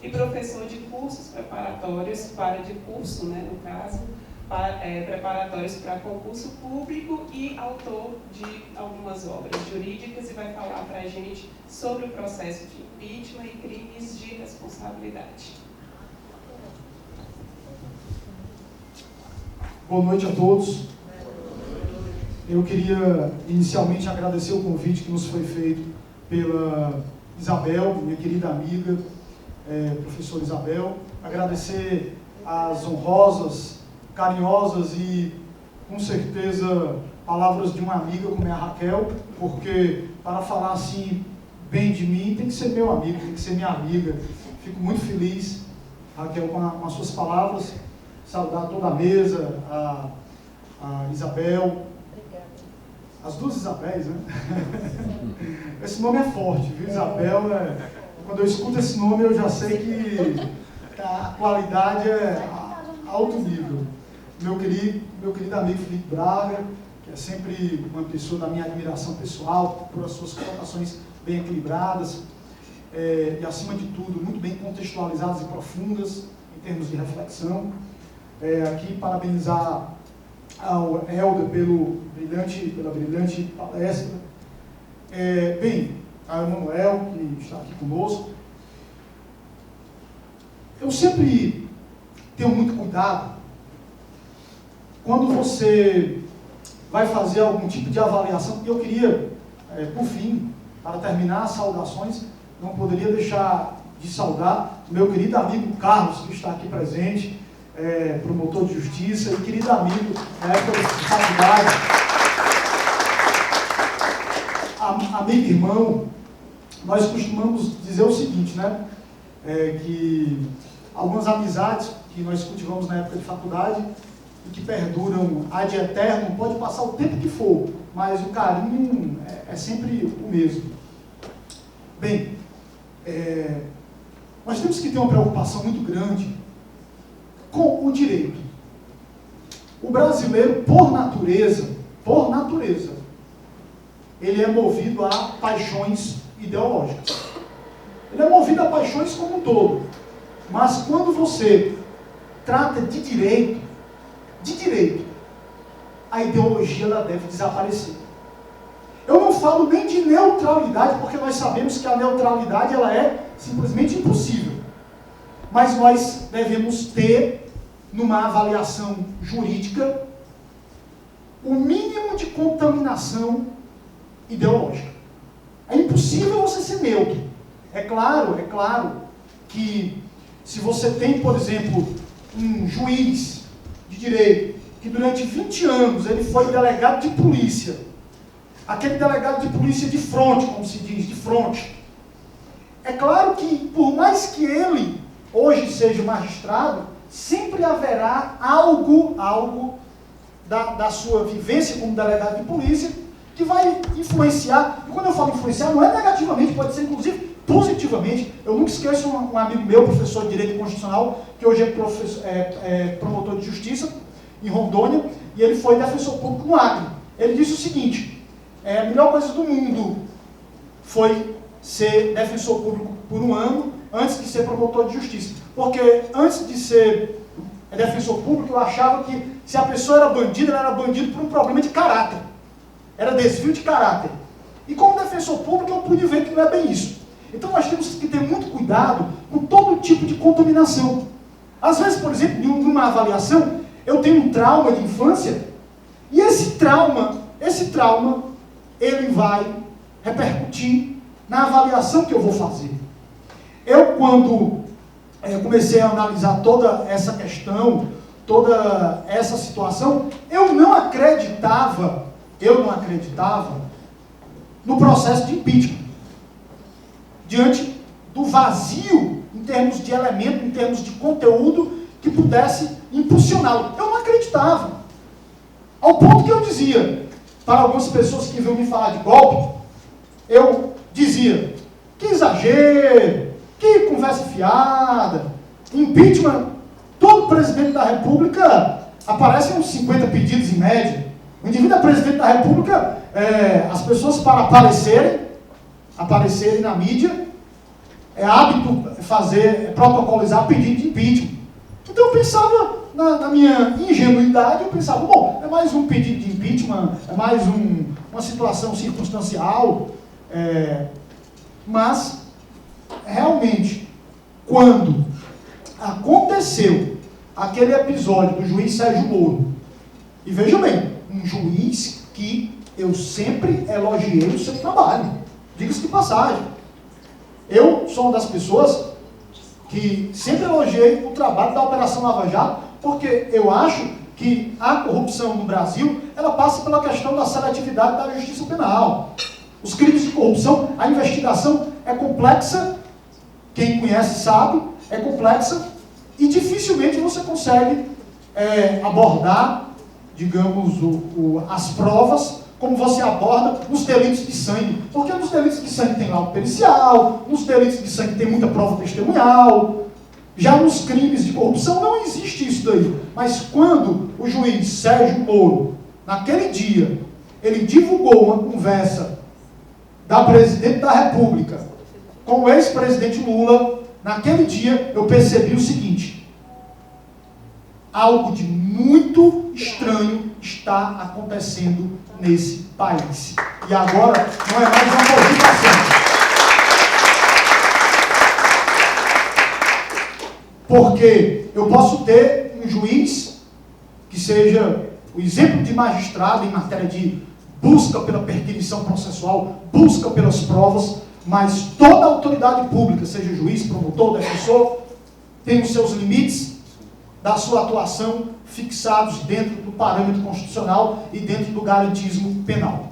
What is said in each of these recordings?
e professor de cursos preparatórios de curso, né, no caso, preparatórios para concurso público e autor de algumas obras jurídicas, e vai falar para a gente sobre o processo de impeachment e crimes de responsabilidade. Boa noite a todos. Eu queria inicialmente agradecer o convite que nos foi feito pela Isabel, minha querida amiga, professora Isabel. Agradecer as honrosas, carinhosas e, com certeza, palavras de uma amiga como é a Raquel, porque para falar assim bem de mim tem que ser meu amigo, tem que ser minha amiga. Fico muito feliz, Raquel, com as suas palavras. Saudar toda a mesa, a Isabel. Obrigada. As duas Isabéis, né? Esse nome é forte, viu? Isabel, quando eu escuto esse nome eu já sei que a qualidade é alto nível. Meu querido amigo Felipe Braga, que é sempre uma pessoa da minha admiração pessoal, por as suas colocações bem equilibradas, e acima de tudo, muito bem contextualizadas e profundas em termos de reflexão. Aqui parabenizar ao Helder pela brilhante palestra. Bem, a Emanuel, que está aqui conosco. Eu sempre tenho muito cuidado quando você vai fazer algum tipo de avaliação. Eu queria, por fim, para terminar as saudações, não poderia deixar de saudar o meu querido amigo Carlos, que está aqui presente, promotor de justiça e querido amigo na época da faculdade, amigo e irmão. Nós costumamos dizer o seguinte, né? Que algumas amizades que nós cultivamos na época de faculdade e que perduram ad eterno, pode passar o tempo que for, mas o carinho é sempre o mesmo. Bem, nós temos que ter uma preocupação muito grande com o direito. O brasileiro, por natureza, ele é movido a paixões ideológicas. Ele é movido a paixões como um todo. Mas quando você trata de direito, a ideologia ela deve desaparecer. Eu não falo nem de neutralidade, porque nós sabemos que a neutralidade ela é simplesmente impossível. Mas nós devemos ter, numa avaliação jurídica, o mínimo de contaminação ideológica. É impossível você ser neutro. É claro que se você tem, por exemplo, um juiz de direito que durante 20 anos ele foi delegado de polícia, aquele delegado de polícia de fronte, como se diz, de fronte. É claro que, por mais que ele hoje seja magistrado, sempre haverá algo da sua vivência como delegado de polícia que vai influenciar. E quando eu falo influenciar, não é negativamente, pode ser inclusive positivamente. Eu nunca esqueço um amigo meu, professor de Direito Constitucional, que hoje é promotor de justiça em Rondônia, e ele foi defensor público no Acre. Ele disse o seguinte: a melhor coisa do mundo foi ser defensor público por um ano antes de ser promotor de justiça. Porque antes de ser defensor público, eu achava que se a pessoa era bandida, ela era bandido por um problema de caráter. Era desvio de caráter. E como defensor público, eu pude ver que não é bem isso. Então nós temos que ter muito cuidado com todo tipo de contaminação. Às vezes, por exemplo, numa avaliação, eu tenho um trauma de infância, e esse trauma, ele vai repercutir na avaliação que eu vou fazer. Eu, quando comecei a analisar toda essa questão, toda essa situação, eu não acreditava no processo de impeachment. Diante do vazio, em termos de elemento, em termos de conteúdo, que pudesse impulsioná-lo. Eu não acreditava. Ao ponto que eu dizia, para algumas pessoas que vinham me falar de golpe, eu dizia: que exagero, que conversa fiada, impeachment, todo presidente da República aparecem uns 50 pedidos em média. O indivíduo é presidente da República, as pessoas para aparecerem na mídia, é hábito protocolizar pedido de impeachment. Então eu pensava, na minha ingenuidade, eu pensava, bom, é mais um pedido de impeachment, é mais uma situação circunstancial, mas, realmente, quando aconteceu aquele episódio do juiz Sérgio Moro, e veja bem, um juiz que eu sempre elogiei o seu trabalho, diga-se de passagem. Eu sou uma das pessoas que sempre elogiei o trabalho da Operação Lava Jato, porque eu acho que a corrupção no Brasil, ela passa pela questão da seletividade da justiça penal. Os crimes de corrupção, a investigação é complexa, quem conhece sabe, é complexa, e dificilmente você consegue abordar, digamos, as provas, como você aborda nos delitos de sangue. Porque nos delitos de sangue tem laudo pericial, nos delitos de sangue tem muita prova testemunhal. Já nos crimes de corrupção não existe isso daí. Mas quando o juiz Sérgio Moro, naquele dia, ele divulgou uma conversa da presidente da República com o ex-presidente Lula, naquele dia eu percebi o seguinte: algo de muito estranho está acontecendo nesse país. E agora não é mais uma cogitação. Porque eu posso ter um juiz que seja o exemplo de magistrado em matéria de busca pela perquisição processual, busca pelas provas, mas toda autoridade pública, seja juiz, promotor, defensor, tem os seus limites da sua atuação fixados dentro do parâmetro constitucional e dentro do garantismo penal.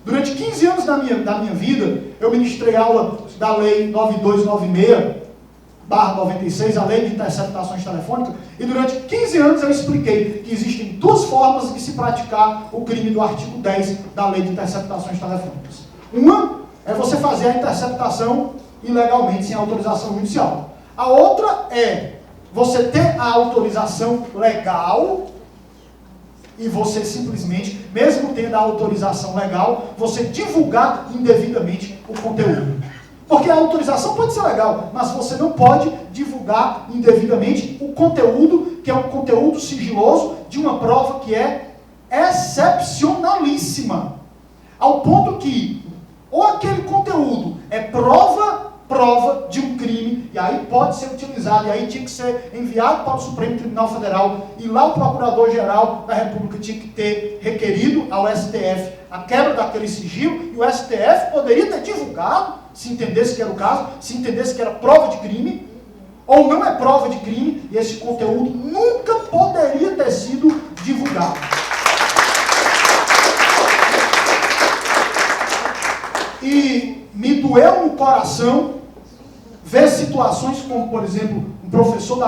Durante 15 anos da minha vida, eu ministrei aula da Lei 9296/96, a Lei de Interceptações Telefônicas, e durante 15 anos eu expliquei que existem duas formas de se praticar o crime do artigo 10 da Lei de Interceptações Telefônicas. Uma é você fazer a interceptação ilegalmente, sem autorização judicial. A outra é você ter a autorização legal e você simplesmente, mesmo tendo a autorização legal, você divulgar indevidamente o conteúdo. Porque a autorização pode ser legal, mas você não pode divulgar indevidamente o conteúdo, que é um conteúdo sigiloso de uma prova que é excepcionalíssima. Ao ponto que, ou aquele conteúdo é prova de um crime, e aí pode ser utilizado, e aí tinha que ser enviado para o Supremo Tribunal Federal, e lá o Procurador-Geral da República tinha que ter requerido ao STF a quebra daquele sigilo, e o STF poderia ter divulgado, se entendesse que era o caso, se entendesse que era prova de crime, ou não é prova de crime, e esse conteúdo nunca poderia ter sido divulgado. E me doeu no coração ver situações como, por exemplo, um professor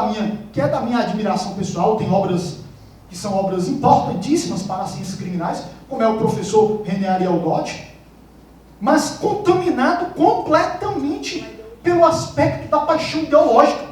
que é da minha admiração pessoal, tem obras que são obras importantíssimas para as ciências criminais, como é o professor René Ariel Dodge, mas contaminado completamente pelo aspecto da paixão ideológica.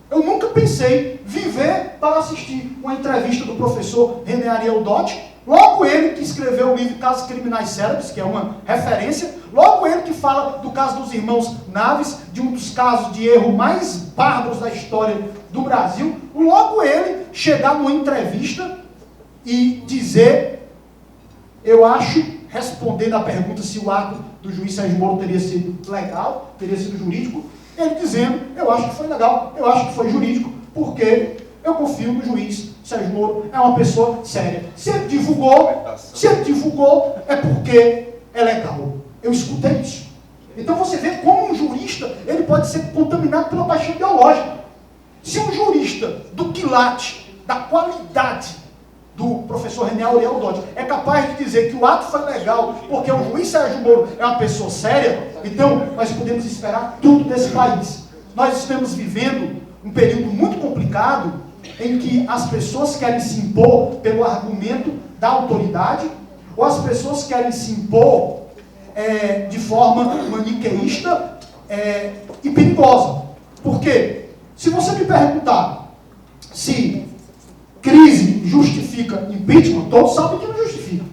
Eu nunca pensei viver para assistir uma entrevista do professor René Ariel Dodge, logo ele que escreveu o livro Casos Criminais Célebres, que é uma referência, logo ele que fala do caso dos irmãos Naves, de um dos casos de erro mais bárbaros da história do Brasil, logo ele chegar numa entrevista e dizer, eu acho, respondendo à pergunta se o ato do juiz Sérgio Moro teria sido legal, teria sido jurídico, ele dizendo, eu acho que foi legal, eu acho que foi jurídico, porque eu confio no juiz Sérgio Moro, é uma pessoa séria. Se ele divulgou, é porque é legal. Eu escutei isso. Então você vê como um jurista, ele pode ser contaminado pela paixão ideológica. Se um jurista do quilate, da qualidade do professor René Ariel Dodge é capaz de dizer que o ato foi legal porque o juiz Sérgio Moro é uma pessoa séria, então nós podemos esperar tudo desse país. Nós estamos vivendo um período muito complicado em que as pessoas querem se impor pelo argumento da autoridade, ou as pessoas querem se impor de forma maniqueísta e perigosa. Por quê? Se você me perguntar se crise justifica impeachment, todos sabem que não justifica.